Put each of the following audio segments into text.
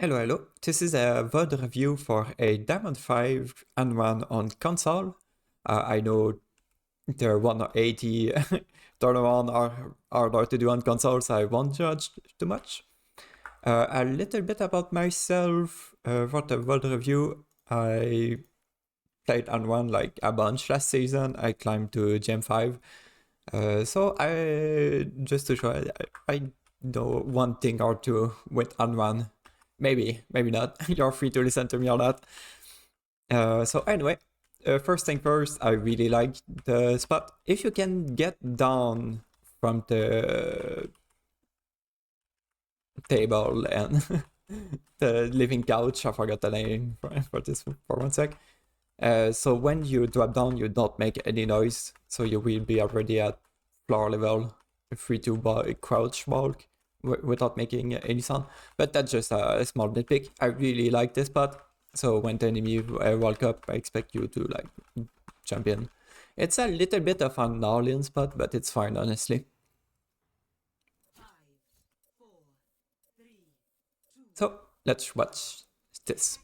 Hello, hello. This is a VOD review for a Diamond 5 Anran on console. I know there are 180 turnaround are harder to do on console, so I won't judge too much. A little bit about myself for the VOD review. I played Anran like a bunch last season. I climbed to Gem 5. So just to show, I know one thing or two with Anran. Maybe not. You're free to listen to me or not. So anyway, first thing first, I really like the spot. If you can get down from the table and the living couch, I forgot the name for this for one sec. So when you drop down, you don't make any noise, so you will be already at floor level, free to crouch walk without making any sound. But that's just a small nitpick. I really like this spot, so when the enemy walk up, I expect you to like jump in. It's a little bit of an all-in spot, but it's fine, honestly. So let's watch this.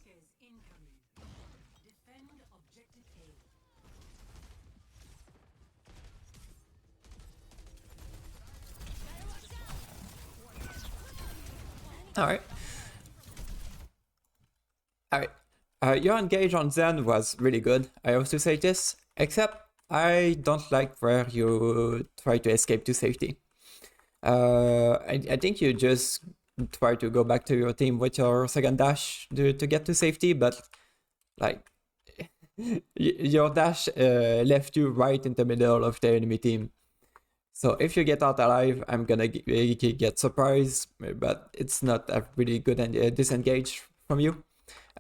Alright. Alright. Your engage on Zen was really good, I have to say this, except I don't like where you try to escape to safety. I think you just try to go back to your team with your second dash to get to safety, but like your dash left you right in the middle of the enemy team. So if you get out alive, I'm gonna get surprised, but it's not a really good disengage from you.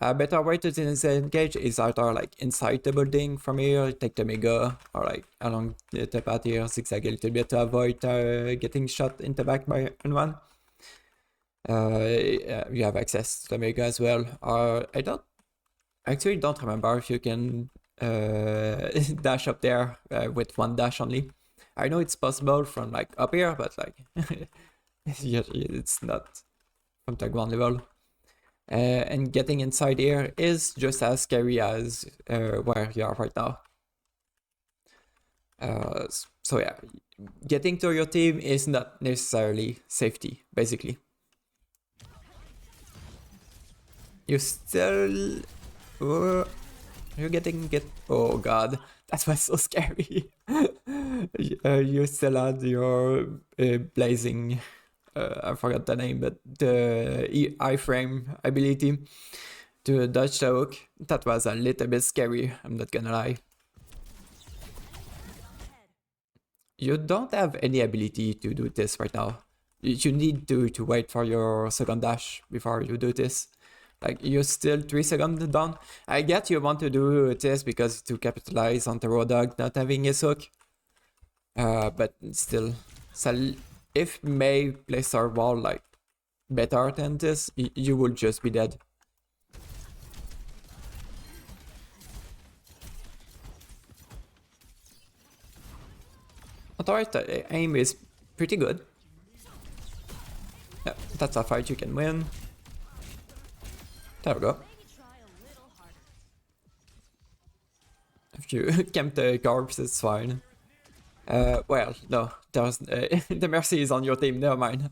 A better way to disengage is either like inside the building from here, take the mega, or like along the path here, zigzag a little bit to avoid getting shot in the back by anyone. You have access to the mega as well. I actually don't remember if you can dash up there with one dash only. I know it's possible from like up here, but like it's not from the ground level. And getting inside here is just as scary as where you are right now. So yeah, getting to your team is not necessarily safety, basically. You still... you're getting... Oh god, that was so scary. You still had your blazing... I forgot the name, but the iframe ability to dodge the hook. That was a little bit scary, I'm not gonna lie. You don't have any ability to do this right now. You need to wait for your second dash before you do this. Like, you're still 3 seconds down. I get you want to do this because to capitalize on the raw dog not having his hook. But still, so if May plays our wall like better than this, you will just be dead. But alright, the aim is pretty good. Yeah, that's a fight you can win. There we go. If you camp the corpse, it's fine. Well, no, there's the Mercy is on your team, never mind.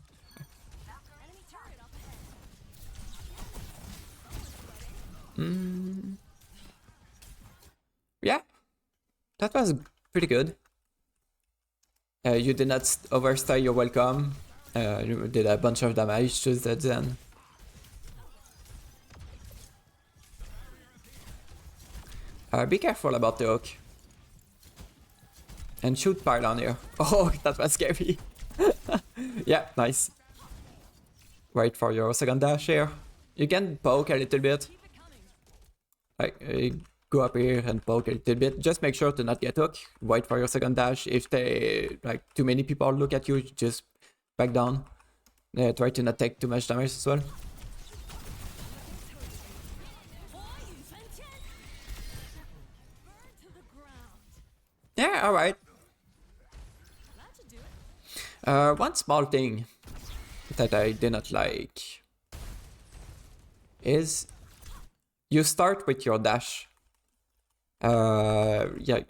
Yeah, that was pretty good. You did not overstay your welcome. You did a bunch of damage to that Zen. Be careful about the hook. And shoot pylon here. Oh, that was scary. Yeah, nice. Wait for your second dash here. You can poke a little bit. Like, go up here and poke a little bit. Just make sure to not get hooked. Wait for your second dash. If they, like, too many people look at you, just back down. Try to not take too much damage as well. Yeah, alright. One small thing that I did not like. is you start with your dash. Yeah,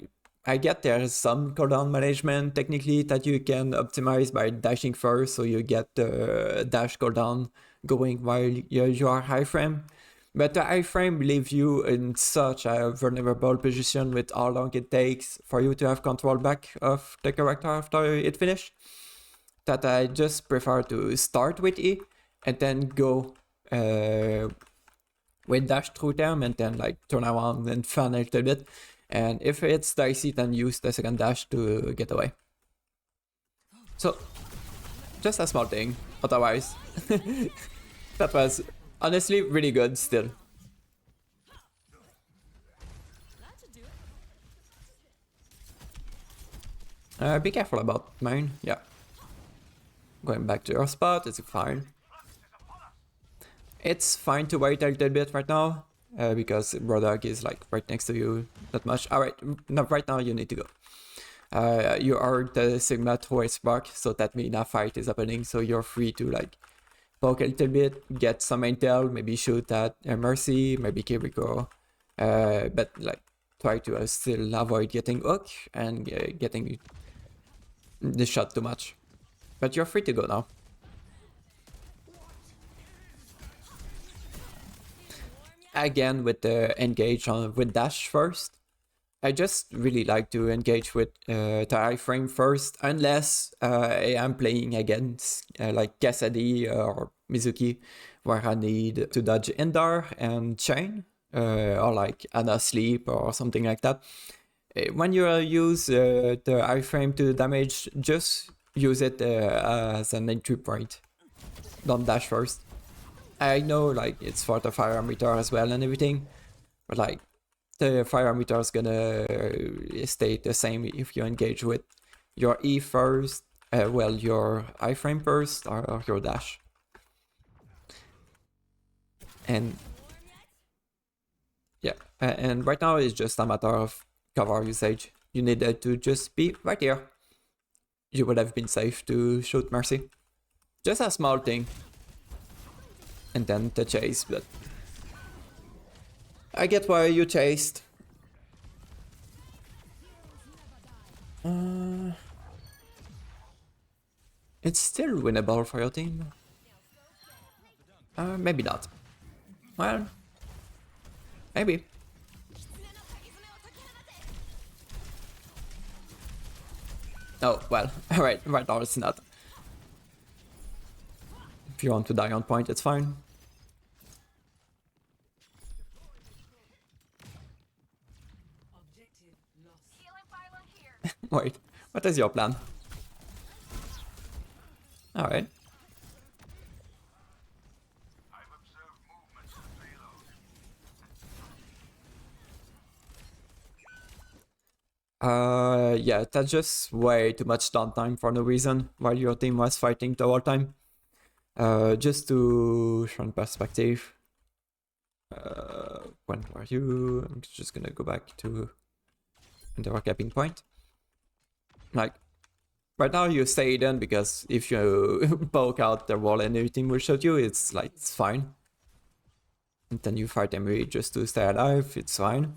I get there is some cooldown management technically that you can optimize by dashing first, so you get the dash cooldown going while you are high frame. But the high frame leaves you in such a vulnerable position with how long it takes for you to have control back of the character after it finished, that I just prefer to start with E and then go with dash through them and then like turn around and fan a little bit. And if it's dicey, then use the second dash to get away. So, just a small thing. Otherwise, that was honestly really good still. Be careful about mine, yeah. Going back to your spot, it's fine. It's fine to wait a little bit right now, because Brodog is like right next to you that much. Alright, no, right now you need to go. You are the Sigma through spark, so that means a fight is happening, so you're free to like poke a little bit, get some intel, maybe shoot at Mercy, maybe Kiriko, but like try to still avoid getting hook and getting the shot too much. But you're free to go now. Again with the engage with dash first. I just really like to engage with the iframe first, unless I am playing against like Cassidy or Mizuki, where I need to dodge Endar and Chain, or like Anna Sleep or something like that. When you use the iframe to damage, just use it as an entry point. Don't dash first. I know like it's for the fire meter as well and everything, but like the fire meter is gonna stay the same if you engage with your E first, well, your iframe first or your dash. And yeah, and right now it's just a matter of cover usage. You needed to just be right here. You would have been safe to shoot Mercy. Just a small thing. And then the chase, but I get why you chased. It's still winnable for your team. Maybe not. Well, maybe. Oh, well, alright, right now it's not. If you want to die on point, it's fine. Wait, what is your plan? Alright. Yeah, that's just way too much downtime for no reason while your team was fighting the whole time. Just to show in perspective. When were you? I'm just gonna go back to the capping point. Like, right now you stay in because if you poke out the wall and everything will shoot you, it's like, it's fine. And then you fight Emery just to stay alive, it's fine.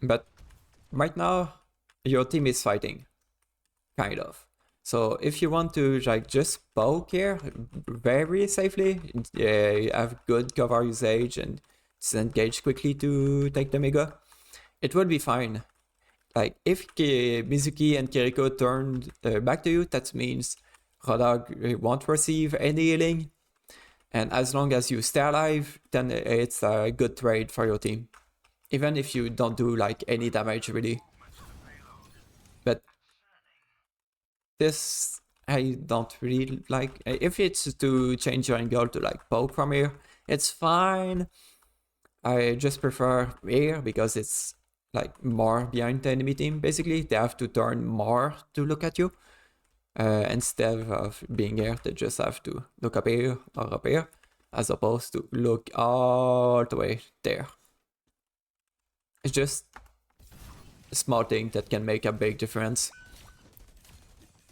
But right now, your team is fighting, kind of. So if you want to like just poke here very safely, you have good cover usage and just engage quickly to take the mega, it will be fine. Like if Mizuki and Kiriko turned back to you, that means Rodog won't receive any healing. And as long as you stay alive, then it's a good trade for your team. Even if you don't do like any damage really. But this I don't really like. If it's to change your angle to like poke from here, it's fine. I just prefer here because it's like more behind the enemy team. Basically, they have to turn more to look at you. Instead of being here, they just have to look up here or up here, as opposed to look all the way there. It's just a small thing that can make a big difference.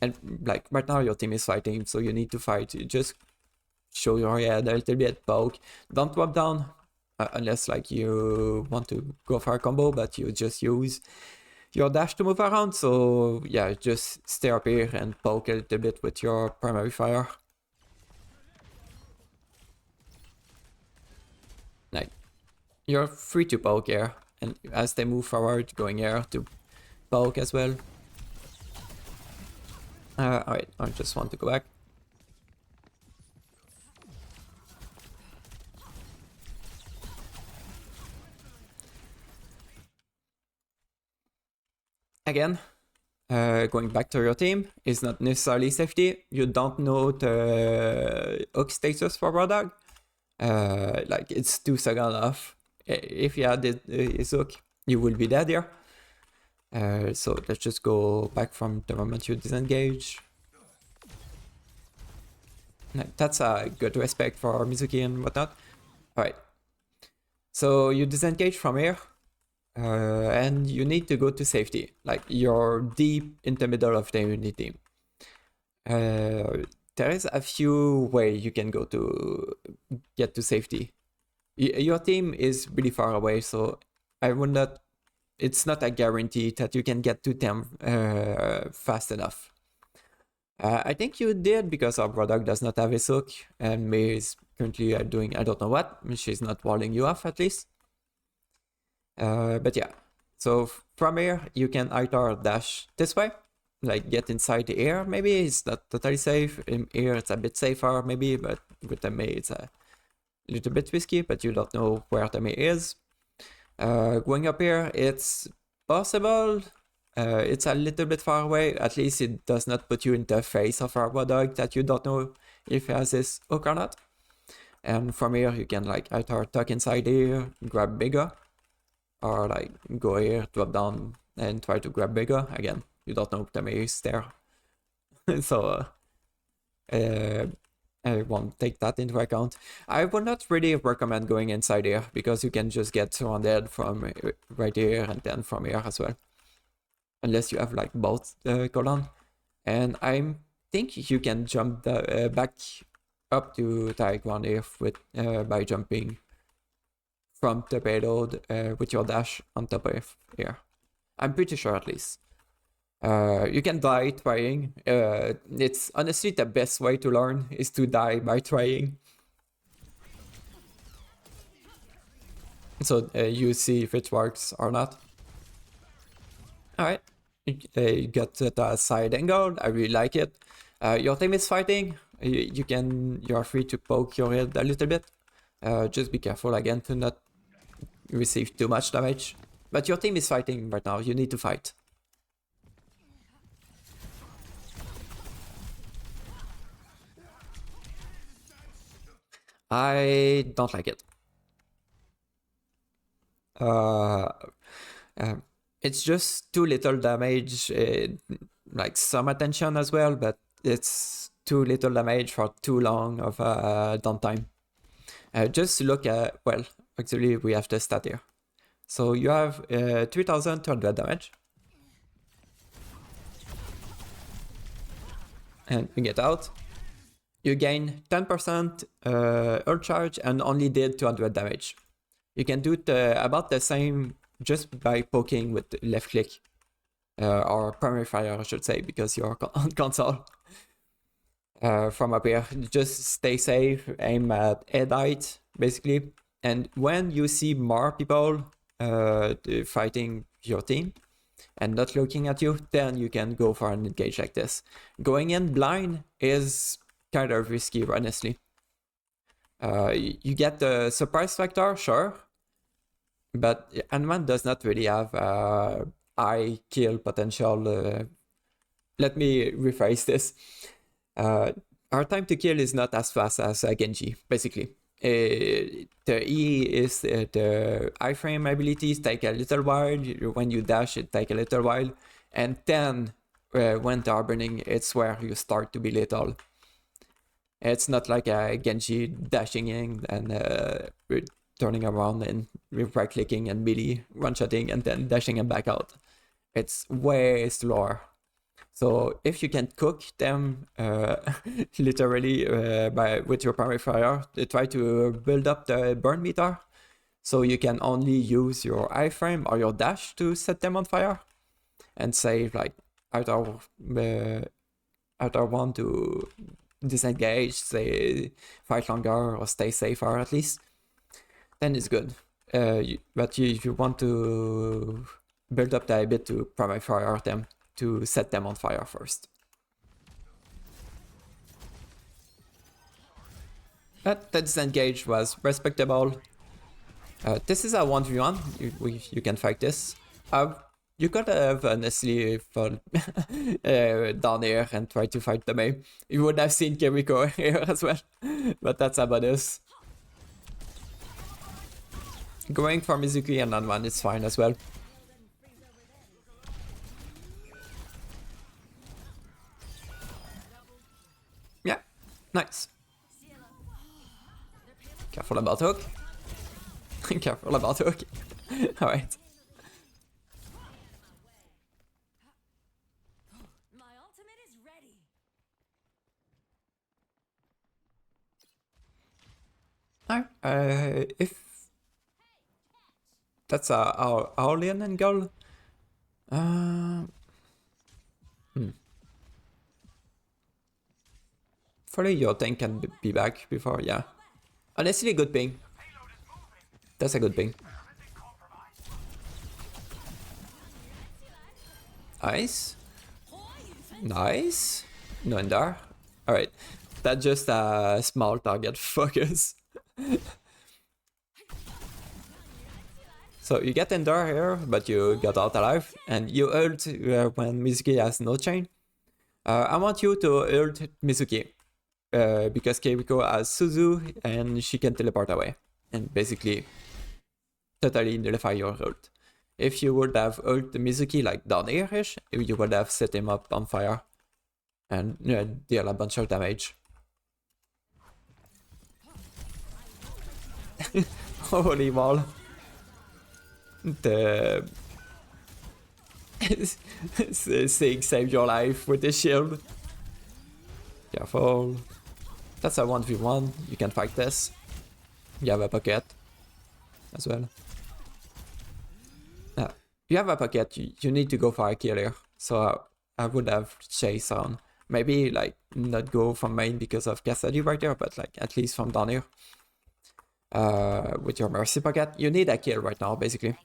And like right now your team is fighting, so you need to fight. You just show your head a little bit, poke. Don't drop down unless like you want to go for a combo, but you just use your dash to move around. So yeah, just stay up here and poke a little bit with your primary fire. Like, you're free to poke here, and as they move forward, going here to poke as well. Alright, I just want to go back. Again, going back to your team is not necessarily safety. You don't know the hook status for Rodog. Like, it's 2 seconds off. If you had his hook, you will be dead here. So let's just go back from the moment you disengage. That's a good respect for Mizuki and whatnot. Alright. So you disengage from here. And you need to go to safety. Like, you're deep in the middle of the enemy team. There is a few ways you can go to get to safety. Your team is really far away, so I would not. It's not a guarantee that you can get to them fast enough. I think you did because our product does not have his hook, and May is currently doing I don't know what. She's not walling you off at least. But yeah, so from here you can either dash this way, like get inside the air. Maybe it's not totally safe. In air it's a bit safer maybe, but with the May it's a little bit risky, but you don't know where the May is. Going up here, it's possible. It's a little bit far away. At least it does not put you in the face of our dog that you don't know if he has his hook or not. And from here you can like either tuck inside here, grab bigger, or like go here, drop down, and try to grab bigger. Again, you don't know if the May is there. So I won't take that into account. I would not really recommend going inside here, because you can just get surrounded from right here and then from here as well. Unless you have like both colon. And I think you can jump back up to the ground here with, by jumping from the payload with your dash on top of here. I'm pretty sure at least. You can die trying. It's honestly the best way to learn is to die by trying. So you see if it works or not. Alright, you got the side angle. I really like it. Your team is fighting. You're free to poke your head a little bit. Just be careful again to not receive too much damage. But your team is fighting right now. You need to fight. I don't like it. It's just too little damage, like some attention as well, but it's too little damage for too long of downtime. Just look at, well, actually we have the stat here. So you have 3200 damage. And you get out. You gain 10% ult charge and only did 200 damage. You can do about the same just by poking with left click. Or primary fire, I should say, because you're on console. From up here, just stay safe, aim at head height, basically. And when you see more people fighting your team and not looking at you, then you can go for an engage like this. Going in blind is kind of risky, honestly. You get the surprise factor, sure, but Anran does not really have high kill potential. Let me rephrase this. Our time to kill is not as fast as Genji, basically. The E is the iframe abilities take a little while. When you dash, it take a little while. And then when they are burning, it's where you start to be lethal. It's not like a Genji dashing in and turning around and right clicking and melee one-shotting and then dashing and back out. It's way slower. So if you can cook them literally with your primary fire, try to build up the burn meter, so you can only use your iframe or your dash to set them on fire, and save like either one to disengage, say fight longer or stay safer at least. Then it's good. But if you want to build up the habit to primary fire them, to set them on fire first. But the disengage was respectable. This is a 1v1, you can fight this. You could have honestly fall down here and try to fight the Mei. You would have seen Kiriko here as well, but that's about this. Going for Mizuki and Anran is fine as well. Yeah, nice. Careful about hook. Careful about hook. Alright. If that's our Aurelian and goal. Hopefully your tank can be back before, yeah. Honestly, good ping. That's a good ping. Nice. Nice. No Endar. Alright. That's just a small target focus. So you get Endar here, but you got out alive, and you ult when Mizuki has no chain. I want you to ult Mizuki, because Kiriko has Suzu and she can teleport away, and basically totally nullify your ult. If you would have ult Mizuki like down here-ish, you would have set him up on fire and deal a bunch of damage. Holy wall. The Sig saved your life with the shield. Careful. That's a 1v1. You can fight this. You have a pocket as well. You have a pocket. You need to go for a kill here. So I would have chase on. Maybe like not go from main because of Cassidy right there, but like at least from down here. With your mercy pocket. You need a kill right now, basically.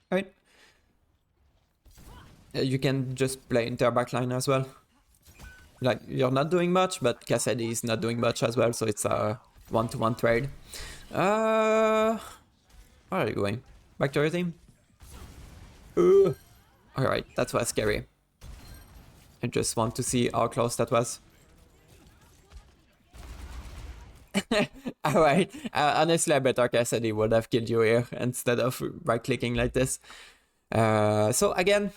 Right. You can just play into their backline as well. Like, you're not doing much, but Cassidy is not doing much as well, so it's a 1-to-1 trade. Where are you going? Back to your team? Alright, that was scary. I just want to see how close that was. Alright, honestly I bet our Cassidy would have killed you here instead of right-clicking like this. So again,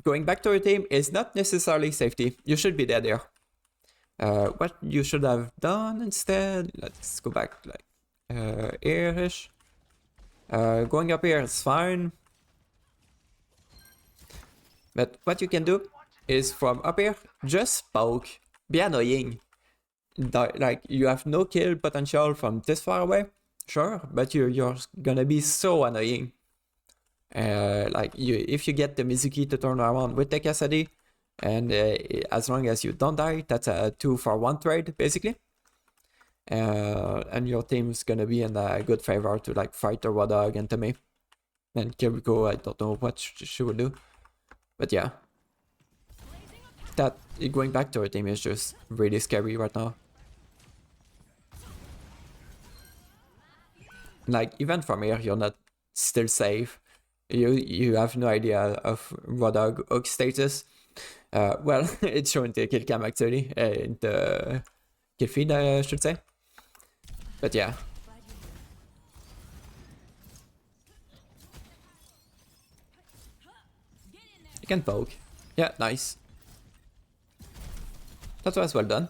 going back to your team is not necessarily safety. You should be dead here. What you should have done instead, let's go back like here-ish. Going up here is fine. But what you can do is from up here, just poke. Be annoying. Like, you have no kill potential from this far away, sure, but you're gonna be so annoying. Like, if you get the Mizuki to turn around with the Cassidy, and as long as you don't die, that's a 2-for-1 trade, basically. And your team's gonna be in a good favor to like fight the Raw Dog and to me. And Kiriko, I don't know what she would do. But yeah. That going back to her team is just really scary right now. Like, even from here, you're not still safe. You have no idea of Raw Dog Hook status. Well, it's showing the kill cam actually, in the kill feed, I should say. But yeah. You can poke. Yeah, nice. That was well done.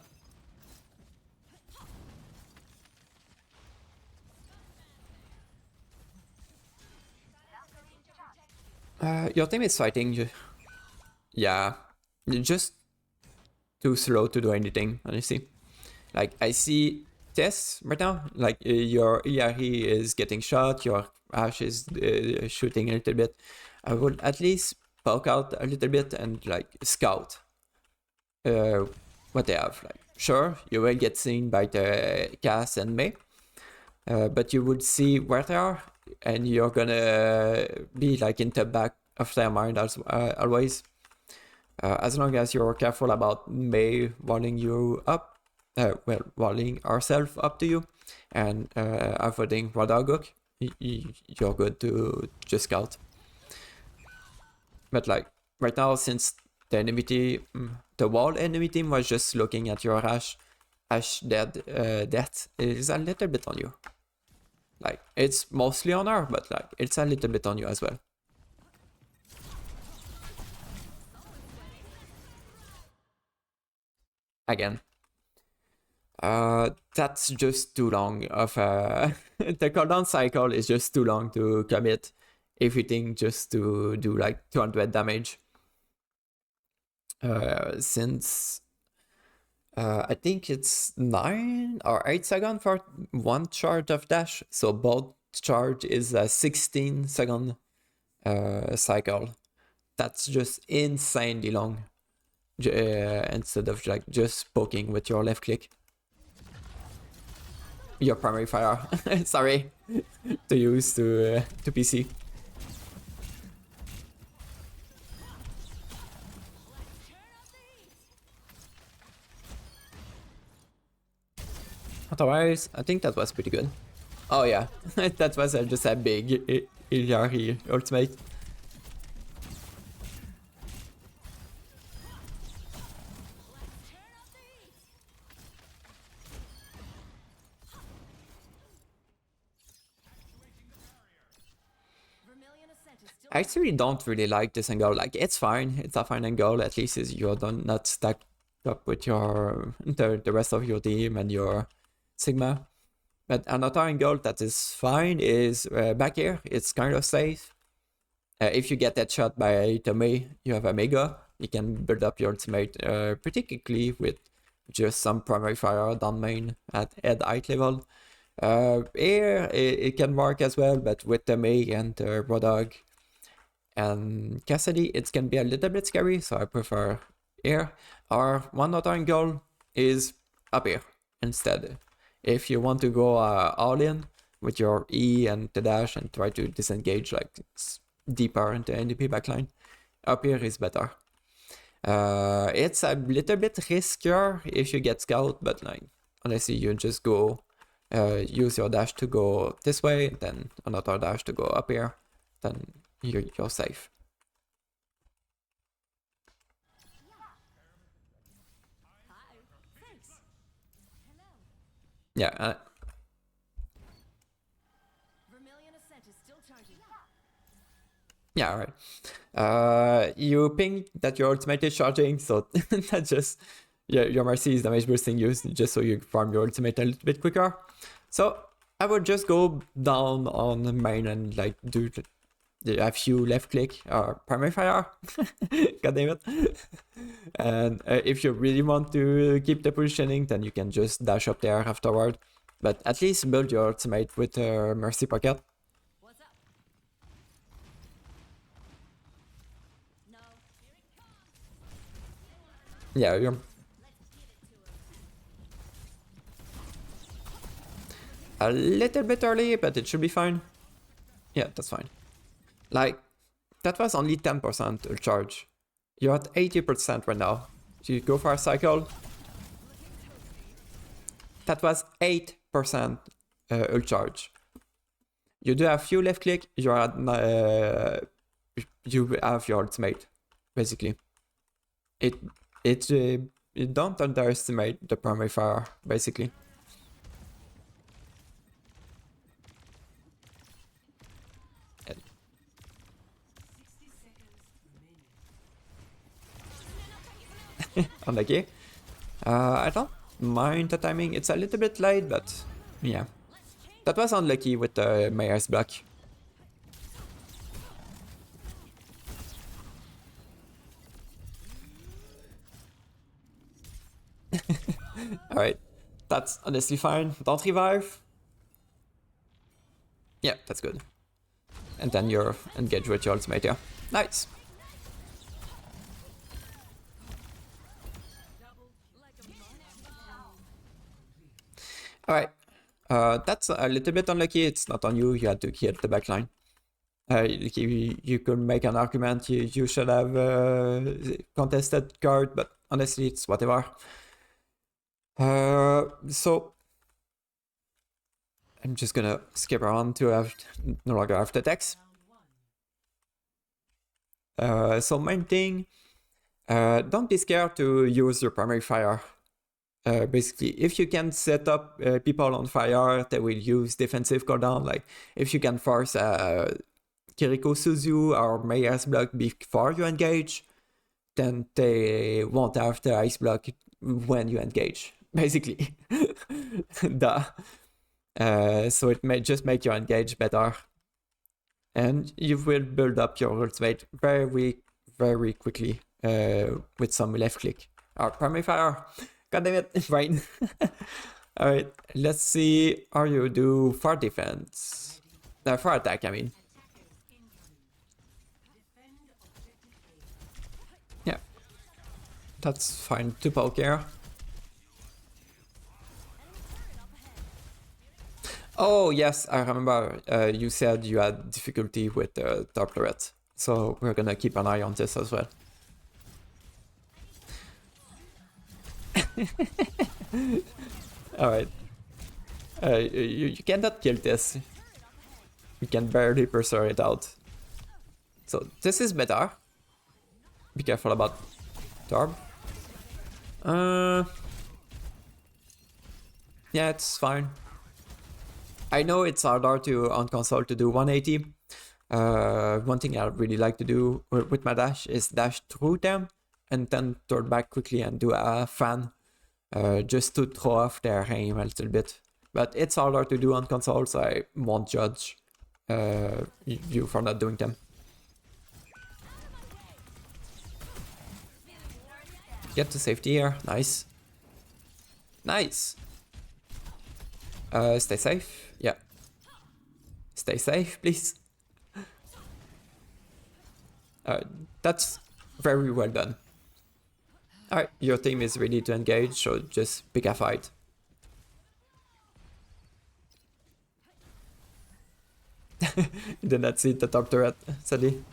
Your team is fighting you. Yeah, you're just too slow to do anything, honestly. Like, I see Tess right now, like your ERE is getting shot, your Ash is shooting a little bit. I would at least poke out a little bit and like scout what they have. Like, sure, you will get seen by the Cass and Mei, but you would see where they are, and you're gonna be like in the back of their mind as always. As long as you're careful about Mei walling you up, well, walling ourselves up to you, and avoiding Radagok, you're good to just scout. But like right now, since the enemy team, the wall enemy team was just looking at your Ash death is a little bit on you. Like, it's mostly on her, but like it's a little bit on you as well. Again. That's just too long of the cooldown cycle is just too long to commit everything just to do like 200 damage. Since I think it's 9 or 8 seconds for one charge of dash, so both charge is a 16-second cycle. That's just insanely long. Instead of like just poking with your left click. Your primary fire. Sorry, to use to PC. Otherwise, I think that was pretty good. Oh yeah, that was just a big Ilyari ultimate. I actually don't really like this angle. Like, it's fine. It's a fine angle. At least you're not stacked up with your the rest of your team and your Sigma. But another angle that is fine is back here. It's kind of safe. If you get that shot by Tomei, you have a Mega. You can build up your ultimate pretty quickly with just some primary fire down main at height level. Here, it can work as well, but with the Mei and the Rodog and Cassidy, it can be a little bit scary, so I prefer here. Or one other angle is up here instead. If you want to go all in with your E and the dash and try to disengage like deeper into NDP backline, up here is better. It's a little bit riskier if you get scout, but like honestly, you just go use your dash to go this way, then another dash to go up here, then you're safe. Yeah. Yeah, right. You ping that your ultimate is charging, so that's just your Mercy is damage boosting you just so you farm your ultimate a little bit quicker. So I would just go down on the main and like do a few left click or primary fire. God damn it. And if you really want to keep the positioning, then you can just dash up there afterward. But at least build your ultimate with Mercy Pocket. Yeah, you're a little bit early, but it should be fine. Yeah, that's fine. Like, that was only 10% ult charge. You're at 80% right now. So you go for a cycle. That was 8% ult charge. You do a few left click, you're at you have your ultimate, basically. You don't underestimate the primary fire, basically. Unlucky. I don't mind the timing. It's a little bit late, but yeah. That was unlucky with the Mayor's block. Alright. That's honestly fine. Don't revive. Yeah, that's good. And then you're engaged with your ultimate, yeah. Nice. Alright. That's a little bit unlucky. It's not on you. You had to hit the backline. You could make an argument. You should have contested card, but honestly, it's whatever. So I'm just gonna skip around to have no longer have the text. So main thing, don't be scared to use your primary fire. Basically, if you can set up people on fire, they will use defensive cooldown. Like if you can force Kiriko Suzu or Mayor's block before you engage, then they won't have the ice block when you engage. Basically, duh. So it may just make your engage better, and you will build up your ultimate very, very quickly with some left click. Our primary fire. God damn it, right. Alright, let's see how you do for defense. For attack, I mean. Yeah. That's fine to poke here. Oh, yes, I remember you said you had difficulty with the top turret. So we're gonna keep an eye on this as well. Alright. You cannot kill this. You can barely pursue it out. So this is better. Be careful about Torb. Yeah, it's fine. I know it's harder to on console to do 180. One thing I really like to do with my dash is dash through them and then turn back quickly and do a fan. Just to throw off their aim a little bit. But it's harder to do on console, so I won't judge you for not doing them. Get to safety here, nice. Nice! Stay safe, yeah. Stay safe, please. That's very well done. Alright, your team is ready to engage, so just pick a fight. Did not see the top turret, sadly.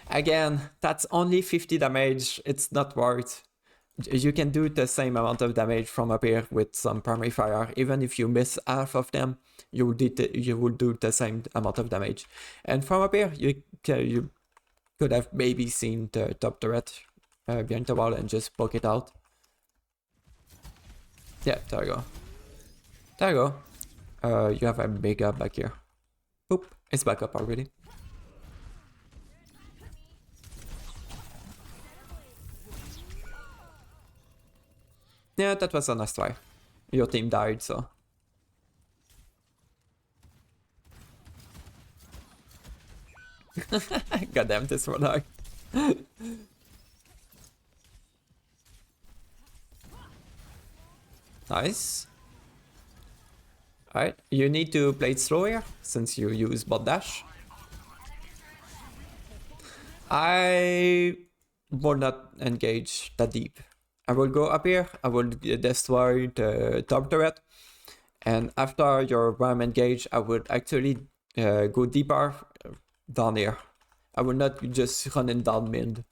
Again, that's only 50 damage, it's not worth. You can do the same amount of damage from up here with some primary fire. Even if you miss half of them, you will do the same amount of damage. And from up here, you could have maybe seen the top turret behind the wall and just poke it out. Yeah, there you go. There you go. You have a big up back here. Oop, it's back up already. Yeah, that was a nice try. Your team died, so... God damn, this one hard. Nice. Alright, you need to play it slower since you use bot dash. I will not engage that deep. I will go up here, I will destroy the top turret, and after your ram engage, I would actually go deeper down here. I will not just run in down mid,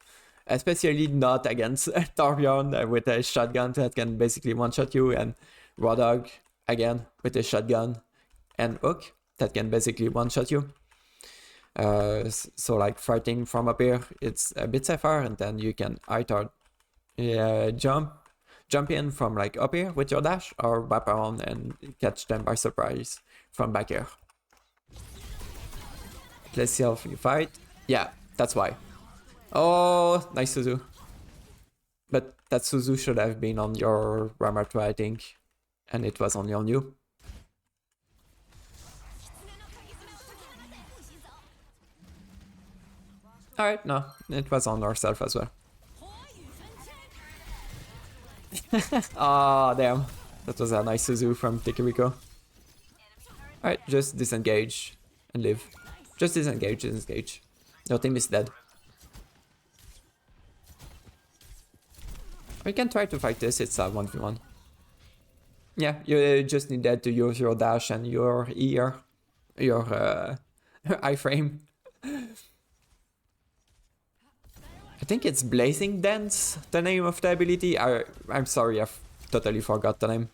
especially not against Torbjorn with a shotgun that can basically one-shot you, and Raw Dog again with a shotgun, and Hook that can basically one-shot you. So like fighting from up here, it's a bit safer, and then you can either jump in from like up here with your dash, or wrap around and catch them by surprise from back here. Let's see how you fight. Yeah, that's why. Oh, nice Suzu. But that Suzu should have been on your Ramato, I think. And it was only on you. Alright, no, it was on ourselves as well. Ah, damn. That was a nice Suzu from Tikiriko. Alright, just disengage and live. Just disengage, disengage. Your team is dead. We can try to fight this, it's a 1v1. Yeah, you just need that to use your dash and your ear. Your iframe. I think it's Blazing Dance, the name of the ability. I'm sorry, I've totally forgot the name.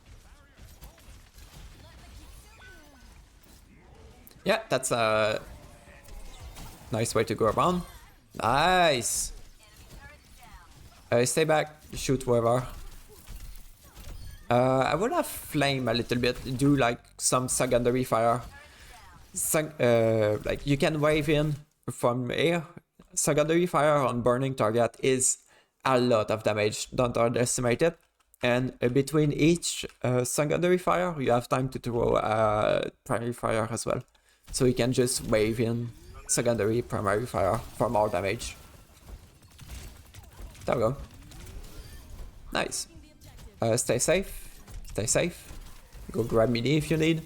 Yeah, that's a nice way to go around. Nice! Stay back, shoot whoever. I would have flame a little bit, do like some secondary fire. Like you can wave in from air. Secondary fire on burning target is a lot of damage, don't underestimate it. And between each secondary fire, you have time to throw primary fire as well. So you can just wave in secondary, primary fire for more damage. There we go. Nice. Stay safe. Stay safe. Go grab mini if you need.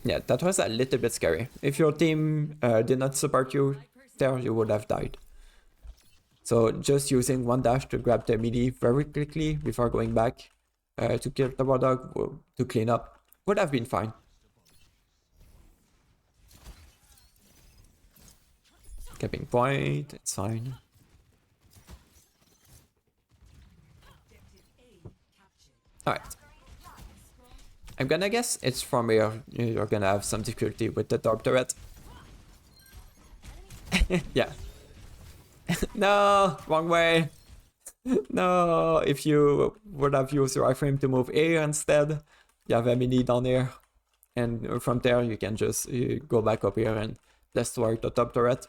Yeah, that was a little bit scary. If your team did not support you there, you would have died. So just using one dash to grab the mini very quickly before going back to kill the Warthog to clean up would have been fine. Capping point, it's fine. Alright. I'm gonna guess it's from here you're gonna have some difficulty with the Torp turret. Yeah. No, wrong way. No, if you would have used your iframe to move here instead, you have a mini down here. And from there you can just go back up here and destroy the top turret.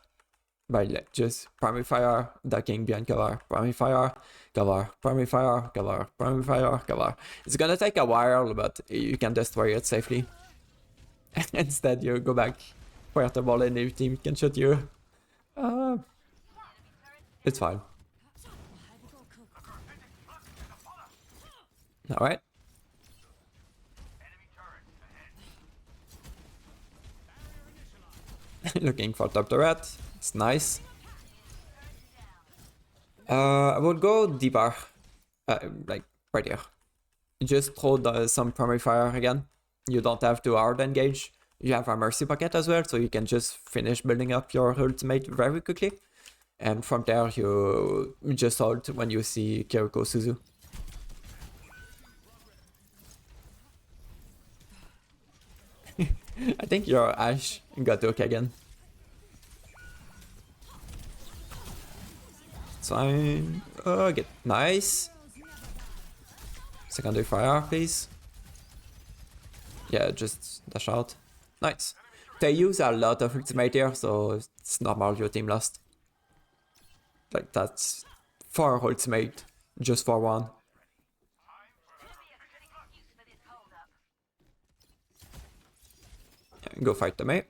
By just primary fire, ducking behind cover, primary fire, cover, primary fire, cover, primary fire, cover. It's gonna take a while, but you can destroy it safely. Instead, you go back where the ball and your team can shoot you. It's fine. Alright. Looking for top turret. It's nice. I would go deeper. Like right here. Just throw some primary fire again. You don't have to hard engage. You have a mercy pocket as well, so you can just finish building up your ultimate very quickly. And from there you just ult when you see Kiriko Suzu. I think your Ash got hook again. It's fine. Get nice. Secondary fire, please. Yeah, just dash out. Nice. They use a lot of ultimate here, so it's normal your team lost. Like that's 4 ultimate just for 1. Go fight the mate.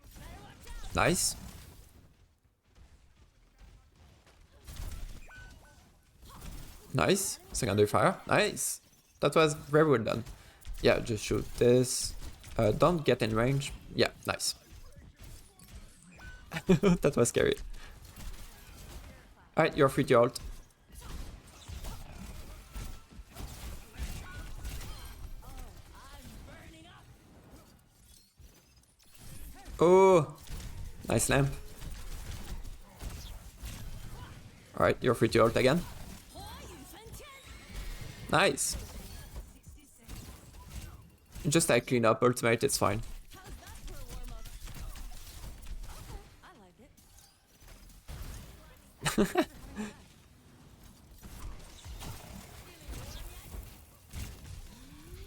Nice. Nice. Secondary fire. Nice. That was very well done. Yeah, just shoot this. Don't get in range. Yeah, nice. That was scary. Alright, you're free to ult. Oh, nice lamp. Alright, you're free to ult again. Nice. Just like clean up ultimate, it's fine.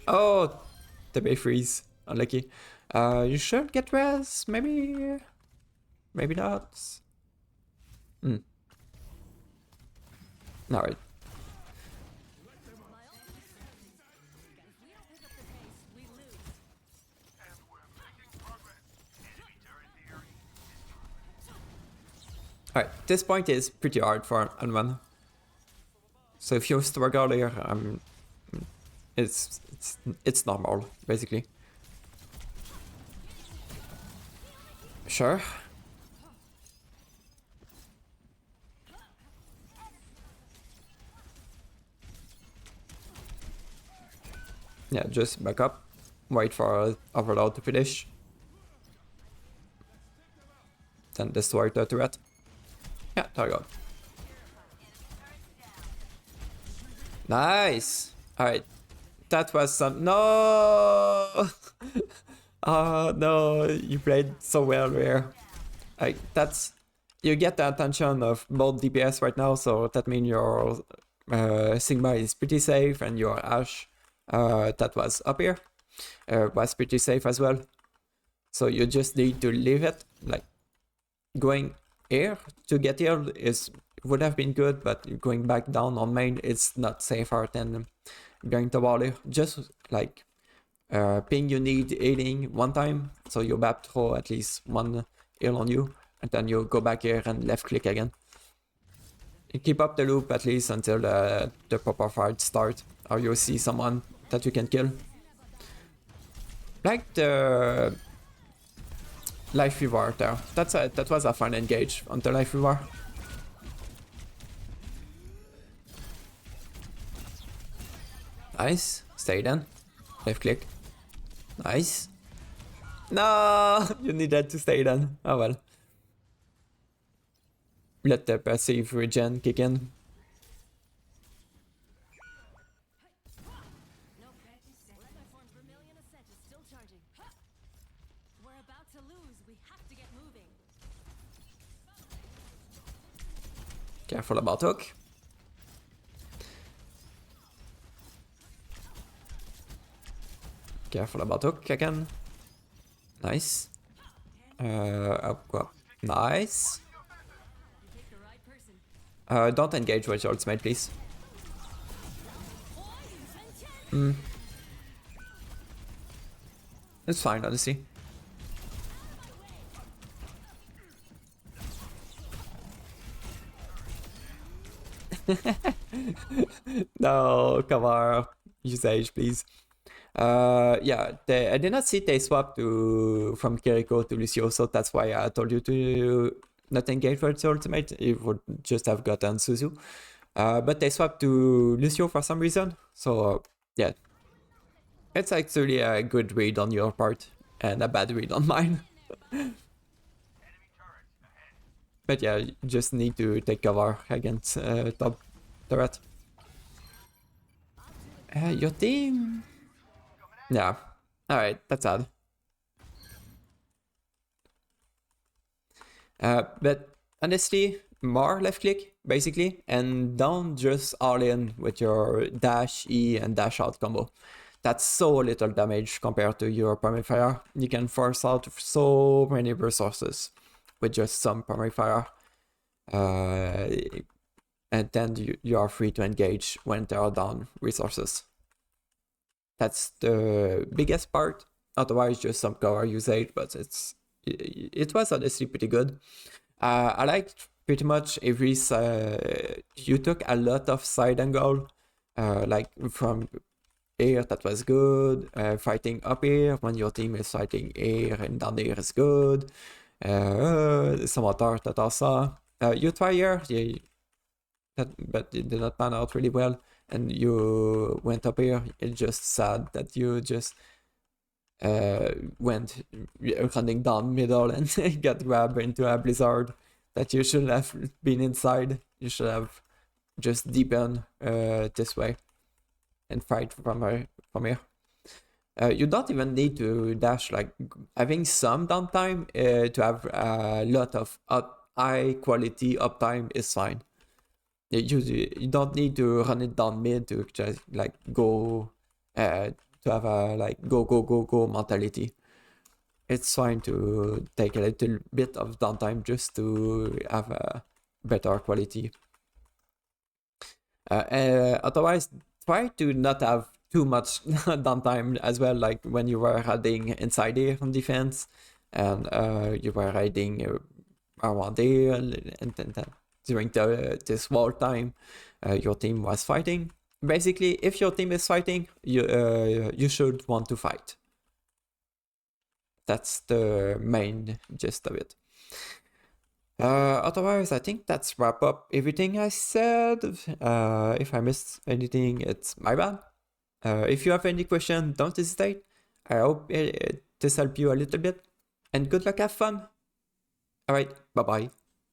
Oh, the bay freeze. Unlucky. You should get res, maybe. Maybe not. Alright. Alright, this point is pretty hard for Anran. So if you struggle here, it's normal, basically. Sure. Yeah, just back up. Wait for Overlord to finish. Then destroy the turret. Yeah, there you go. Nice! Alright. That was some... No! Oh, no, you played so well there. Like, that's... You get the attention of both DPS right now, so that means your Sigma is pretty safe, and your Ashe that was up here was pretty safe as well. So you just need to leave it. Like, going here to get here would have been good, but going back down on main, it's not safer than going to wall here. Just like ping you need healing one time, so you map throw at least one heal on you, and then you go back here and left click again. You keep up the loop at least until the proper fight start, or you see someone that you can kill. Like the life reward there. That was a fun engage on the life reward. Nice. Stay then. Left click. Nice. No, you needed to stay then. Oh well. Let the passive regen kick in. Careful about hook. Careful about hook again. Nice. Up. Nice. Don't engage with your ultimate, please. It's fine, honestly. No, come on. Usage, please. Yeah, I did not see they swapped from Kiriko to Lucio, so that's why I told you to not engage with your ultimate. It would just have gotten Suzu. But they swapped to Lucio for some reason, so yeah. It's actually a good read on your part, and a bad read on mine. But yeah, you just need to take cover against top turret. Your team... Yeah. Alright, that's sad. But honestly, more left click, basically, and don't just all in with your dash E and dash out combo. That's so little damage compared to your primary fire. You can force out so many resources with just some primary fire. And then you are free to engage when there are down resources. That's the biggest part. Otherwise, just some cover usage, but it was honestly pretty good. I liked pretty much every you took a lot of side angle, like from air, that was good. Fighting up here when your team is fighting air and down there is good. Some water that also. You try here, but it did not pan out really well. And you went up here. It's just sad that you just went running down middle and got grabbed into a blizzard that you should have been inside. You should have just deepened this way and fight from here. You don't even need to dash. Like, having some downtime to have a lot of high quality uptime is fine. You don't need to run it down mid to just like go to have a like go mentality. It's fine to take a little bit of downtime just to have a better quality. Otherwise, try to not have too much downtime as well, like when you were hiding inside here on defense, and you were hiding around there, and then during this war time, your team was fighting. Basically, if your team is fighting, you should want to fight. That's the main gist of it. Otherwise, I think that's wrap up everything I said. If I missed anything, it's my bad. If you have any question, don't hesitate. I hope this helped you a little bit. And good luck, have fun. Alright, bye bye.